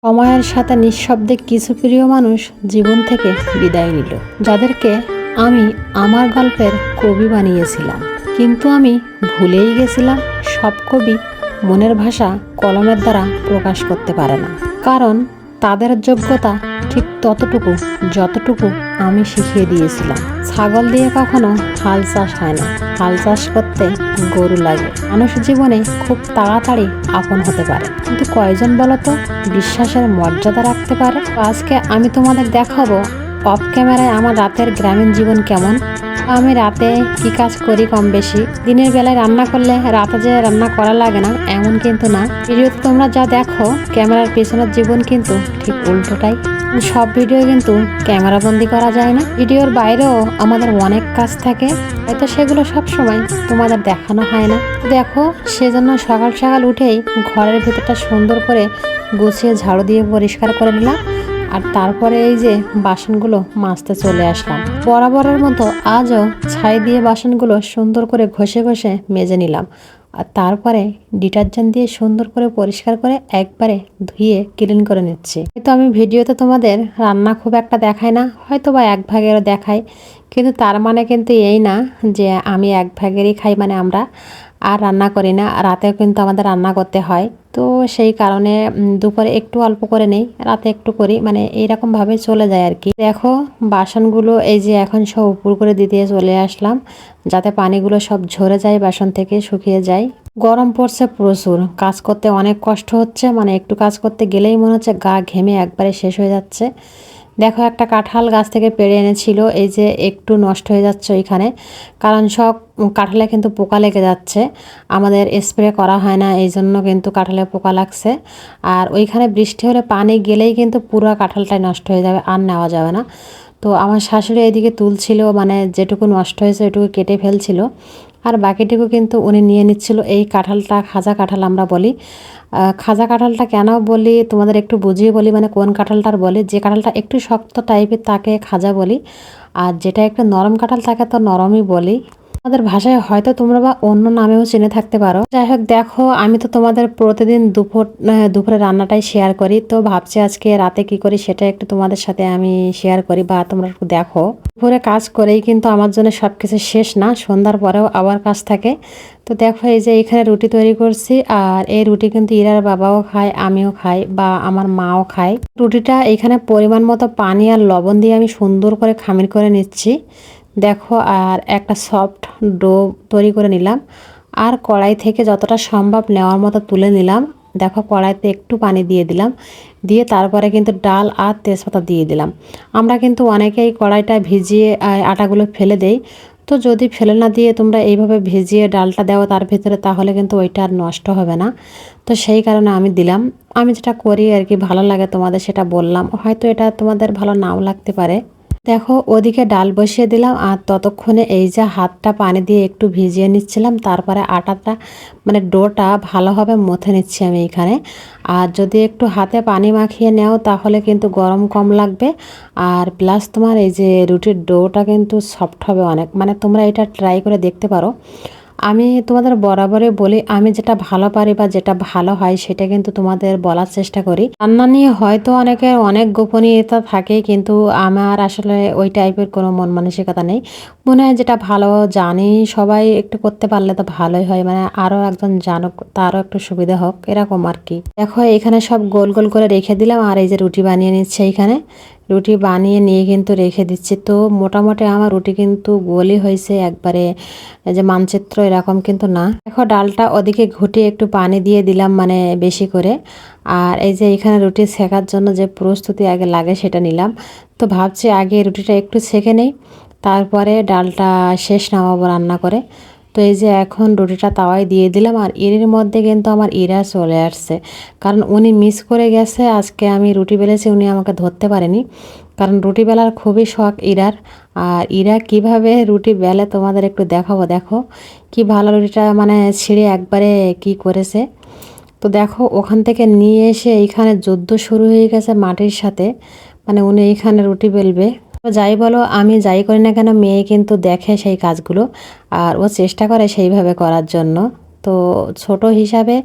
সময়ের সাথে নিঃশব্দে কিছু প্রিয় মানুষ জীবন থেকে বিদায় নিল, যাদেরকে আমি আমার গল্পের কবি বানিয়েছিলাম। কিন্তু আমি ভুলেই গেছিলাম, সব কবি মনের ভাষা কলমের দ্বারা প্রকাশ করতে পারে না, কারণ তাদের যোগ্যতা ঠিক ততটুকু যতটুকু আমি শিখিয়ে দিয়েছিলাম। ছাগল দিয়ে কখনো হাল চাষ হয় না, হাল চাষ করতে গরু লাগে। মানুষ জীবনে খুব তাড়াতাড়ি আপন হতে পারে, কিন্তু কয়জন বলতো বিশ্বাসের মর্যাদা রাখতে পারে? আজকে আমি তোমাদের দেখাবো অফ ক্যামেরায় আমার রাতের গ্রামীণ জীবন কেমন। আমি রাতে কি কাজ করি কম বেশি। দিনের বেলায় রান্না করলে রাতে যে রান্না করা লাগে না এমন কিন্তু না। ভিডিওতে তোমরা যা দেখো ক্যামেরার পেছনের জীবন কিন্তু ঠিক উল্টোটাই। সব ভিডিও কিন্তু ক্যামেরা বন্দি করা যায় না, ভিডিওর বাইরেও আমাদের অনেক কাজ থাকে, হয়তো সেগুলো সব সময় তোমাদের দেখানো হয় না। দেখো, সেজন্য সকাল সকাল উঠেই ঘরের ভিতরটা সুন্দর করে গুছিয়ে ঝাড়ু দিয়ে পরিষ্কার করে নিলাম। আর তারপরে এই যে বাসনগুলো মাজতে চলে আসলাম। বরাবরের মতো আজও ছাই দিয়ে বাসনগুলো সুন্দর করে ঘষে ঘষে মেজে নিলাম। আর তারপরে ডিটারজেন্ট দিয়ে সুন্দর করে পরিষ্কার করে একবারে ধুয়ে ক্লিন করে নিচ্ছি। হয়তো আমি ভিডিওতে তোমাদের রান্না খুব একটা দেখাই না, হয়তো বা এক ভাগেরও দেখাই, কিন্তু তার মানে কিন্তু এই না যে আমি এক ভাগেরই খাই, মানে আমরা আর রান্না করি না। রাতেও কিন্তু আমাদের রান্না করতে হয়, তো সেই কারণে দুপুরে একটু অল্প করে নেই, রাতে একটু করি, মানে এইরকমভাবে চলে যায় আর কি। দেখো বাসনগুলো এই যে এখন সব উপর করে দিতে চলে আসলাম, যাতে পানিগুলো সব ঝরে যায়, বাসন থেকে শুকিয়ে যায়। গরম পড়ছে প্রচুর, কাজ করতে অনেক কষ্ট হচ্ছে, মানে একটু কাজ করতে গেলেই মনে হচ্ছে গা ঘেমে একবারে শেষ হয়ে যাচ্ছে। দেখো একটা কাঁঠাল গাছ থেকে পেড়ে এনেছিল, এই যে একটু নষ্ট হয়ে যাচ্ছে ওইখানে, কারণ সব কাঁঠালে কিন্তু পোকা লেগে যাচ্ছে। আমাদের স্প্রে করা হয় না, এই জন্য কিন্তু কাঁঠালে পোকা লাগছে। আর ওইখানে বৃষ্টি হলে পানি গেলেই কিন্তু পুরো কাঁঠালটাই নষ্ট হয়ে যাবে, আর নেওয়া যাবে না। তো আমার শাশুড়ি এদিকে তুলছিল, মানে যেটুকু নষ্ট হয়েছে ওইটুকু কেটে ফেলছিল, আর বাকিটুকু কিন্তু উনি নিয়ে নিচ্ছিল। এই কাঁঠালটা খাজা কাঁঠাল আমরা বলি। খাজা কাঁঠালটা কেন বলি তোমাদের একটু বুঝিয়ে বলি, মানে কোন কাঁঠালটার বলি। যে কাঁঠালটা একটু শক্ত টাইপের তাকে খাজা বলি, আর যেটা একটু নরম কাঁঠাল তাকে তো নরমই বলি। আমাদের ভাষায় হয়তো তোমরা বা অন্য নামেও চিনে থাকতে পারো। যাই হোক, দেখো আমি তো তোমাদের প্রতিদিন দুপুরে রান্নাটাই শেয়ার করি, তো ভাবছি আজকে রাতে কি করি সেটা একটু তোমাদের সাথে আমি শেয়ার করি, বা তোমরা একটু দেখো। দুপুরে কাজ করেই কিন্তু আমার জন্য সব কিছু শেষ না, সন্ধ্যার পরেও আবার কাজ থাকে। তো দেখো এই যে এখানে রুটি তৈরি করছি, আর এই রুটি কিন্তু ইরার বাবাও খায়, আমিও খাই, বা আমার মাও খায়। রুটিটা এখানে পরিমাণ মতো পানি আর লবণ দিয়ে আমি সুন্দর করে খামির করে নিচ্ছি। দেখো, আর একটা সফট ডো তৈরি করে নিলাম, আর কড়াই থেকে যতটা সম্ভব নেওয়ার মতো তুলে নিলাম। দেখো কড়াইতে একটু পানি দিয়ে দিলাম, দিয়ে তারপরে কিন্তু ডাল আর তেজপাতা দিয়ে দিলাম। আমরা কিন্তু অনেকেই কড়াইটা ভিজিয়ে আটাগুলো ফেলে দেই, তো যদি ফেলে না দিয়ে তোমরা এইভাবে ভিজিয়ে ডালটা দাও তার ভিতরে, তাহলে কিন্তু ওইটা আর নষ্ট হবে না। তো সেই কারণে আমি দিলাম। আমি যেটা করি আর কি, ভালো লাগে তোমাদের সেটা বললাম, হয়তো এটা তোমাদের ভালো নাও লাগতে পারে। দেখো ওদিকে ডাল বসিয়ে দিলাম, আর ততক্ষণে এই যে হাতটা পানি দিয়ে একটু ভিজিয়ে নিচ্ছিলাম, তারপরে আটাটা মানে ডোটা ভালোভাবে মথে নিচ্ছি আমি এখানে। আর যদি একটু হাতে পানি মাখিয়ে নাও তাহলে কিন্তু গরম কম লাগবে, আর প্লাস তোমার এই যে রুটির ডোটা কিন্তু সফট হবে অনেক, মানে তোমরা এটা ট্রাই করে দেখতে পারো। আমি তোমাদের বরাবরই বলি, আমি যেটা ভালো পারি বা যেটা ভালো হয় সেটা কিন্তু তোমাদের বলার চেষ্টা করি। রান্না নিয়ে হয়তো অনেকের অনেক গোপনীয়তা থাকে, কিন্তু আমার আসলে ওই টাইপের কোনো মন মানসিকতা নেই। মনে হয় যেটা ভালো জানি সবাই একটু করতে পারলে তো ভালোই হয়, মানে আরও একজন জানুক, তারও একটু সুবিধা হোক, এরকম আর কি। দেখো এখানে সব গোল গোল করে রেখে দিলাম, আর এই যে রুটি বানিয়ে নিচ্ছে এইখানে, রুটি বানিয়ে নিয়ে কিন্তু রেখে দিচ্ছি। তো মোটামুটি আমার রুটি কিন্তু গোলই হয়েছে, একবারে যে মানচিত্র এরকম কিন্তু না। দেখো ডালটা ওদিকে ঘুটিয়ে একটু পানি দিয়ে দিলাম, মানে বেশি করে। আর এই যে এখানে রুটি সেকার জন্য যে প্রস্তুতি আগে লাগে সেটা নিলাম। তো ভাবছি আগে রুটিটা একটু সেকে নেই, তারপরে ডালটা শেষ নামাবো রান্না করে। তো এই যে এখন রুটিটা তাওয়ায় দিয়ে দিলাম, আর এর মধ্যে কিন্তু আমার ইরা চলে আসছে, কারণ উনি মিস করে গেছে। আজকে আমি রুটি বেলেছি, উনি আমাকে ধরতে পারেনি, কারণ রুটি বেলার খুবই শখ ইরার। আর ইরা কিভাবে রুটি বেলে তোমাদের একটু দেখাবো। দেখো কি ভালো রুটিটা মানে ছিঁড়ে একবারে কি করেছে। তো দেখো ওখান থেকে নিয়ে এসে এইখানে যুদ্ধ শুরু হয়ে গেছে মাটির সাথে, মানে উনি এইখানে রুটি বেলবে। তো যাই বলো, আমি যাই করি না কেন মেয়ে কিন্তু দেখে সেই কাজগুলো, আর ও চেষ্টা করে সেইভাবে করার জন্য। তো ছোট হিসাবে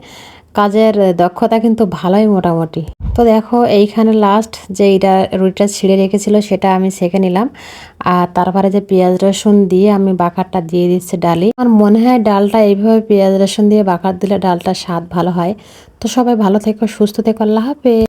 কাজের দক্ষতা কিন্তু ভালোই মোটামুটি। তো দেখো এইখানে লাস্ট যে এইটা রুটিটা ছিঁড়ে রেখেছিল সেটা আমি সেঁকে নিলাম। আর তারপরে যে পেঁয়াজ রসুন দিয়ে আমি বাগারটা দিয়ে দিচ্ছি ডালি। আমার মনে হয় ডালটা এইভাবে পেঁয়াজ রসুন দিয়ে বাগার দিলে ডালটা স্বাদ ভালো হয়। তো সবাই ভালো থেকো, সুস্থ থেকো, আল্লাহ হাফেজ।